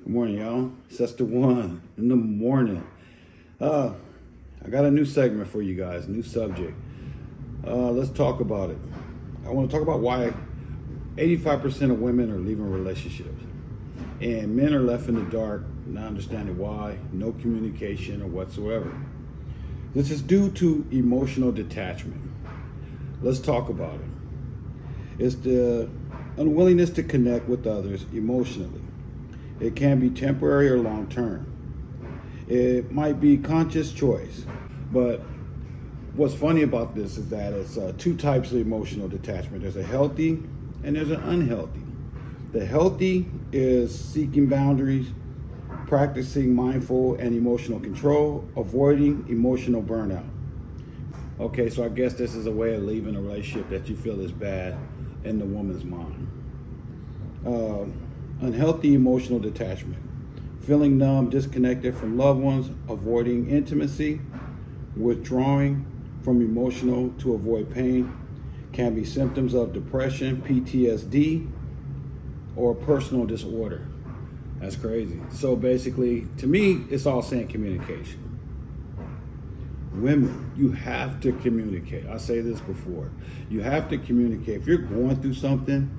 Good morning, y'all. It's the one in the morning. I got a new segment for you guys, new subject. Let's talk about it. I want to talk about why 85% of women are leaving relationships, and men are left in the dark, not understanding why, no communication or whatsoever. This is due to emotional detachment. Let's talk about it. It's the unwillingness to connect with others emotionally. It can be temporary or long term. It might be conscious choice, but what's funny about this is that it's two types of emotional detachment. There's a healthy and there's an unhealthy. The healthy is seeking boundaries, practicing mindful and emotional control, avoiding emotional burnout. Okay, so I guess this is a way of leaving a relationship that you feel is bad in the woman's mind. Unhealthy emotional detachment, feeling numb, disconnected from loved ones, avoiding intimacy, withdrawing from emotional to avoid pain, can be symptoms of depression, PTSD, or personal disorder. That's crazy. So basically, to me, it's all saying communication. Women, you have to communicate. I say this before. You have to communicate. If you're going through something,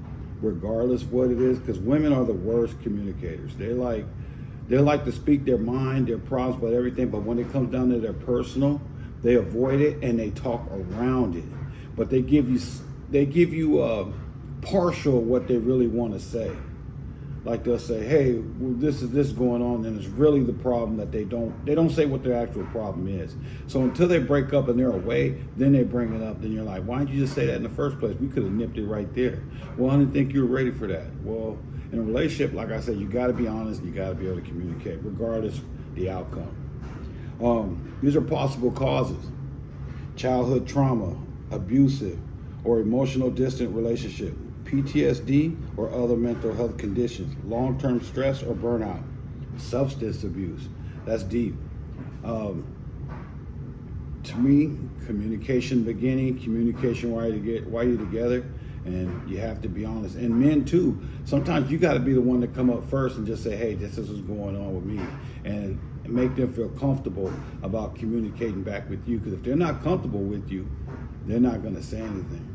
regardless what it is, because women are the worst communicators. They like to speak their mind, their problems, but everything. But when it comes down to their personal, they avoid it and they talk around it. But they give you partial what they really want to say. Like they'll say, "Hey, well, this is going on," and it's really the problem that they don't say what their actual problem is. So until they break up and they're away, then they bring it up. Then you're like, "Why didn't you just say that in the first place? We could have nipped it right there." Well, I didn't think you were ready for that. Well, in a relationship, like I said, you got to be honest. You got to be able to communicate, regardless the outcome. These are possible causes: childhood trauma, abusive or emotional distant relationship, PTSD or other mental health conditions, long-term stress or burnout, substance abuse. That's deep. To me, communication beginning, communication while you're together, and you have to be honest. And men too, sometimes you got to be the one to come up first and just say, "Hey, this is what's going on with me," and make them feel comfortable about communicating back with you. Because if they're not comfortable with you, they're not going to say anything.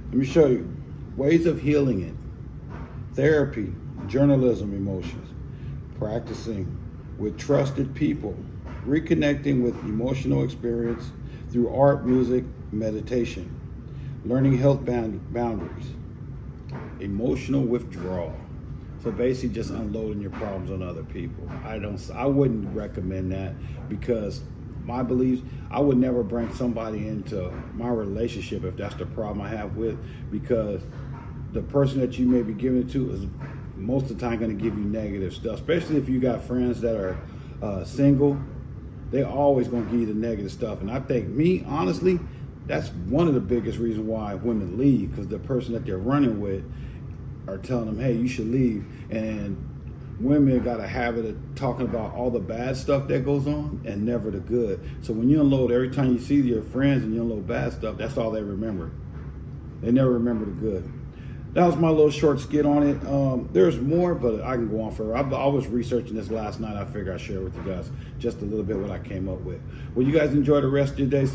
Let me show you ways of healing it. Therapy, journalism, emotions, practicing with trusted people, reconnecting with emotional experience through art, music, meditation, learning health boundaries, emotional withdrawal. So basically just unloading your problems on other people. I wouldn't recommend that, because my beliefs, I would never bring somebody into my relationship if that's the problem I have with, because the person that you may be giving it to is most of the time going to give you negative stuff, especially if you got friends that are single. They're always going to give you the negative stuff. And I think, honestly, that's one of the biggest reasons why women leave, because the person that they're running with are telling them, "Hey, you should leave." And women got a habit of talking about all the bad stuff that goes on and never the good. So when you unload, every time you see your friends and you unload bad stuff, that's all they remember. They never remember the good. That was my little short skit on it. There's more, but I can go on forever. I was researching this last night. I figured I'd share with you guys just a little bit what I came up with. Well, you guys enjoy the rest of your day.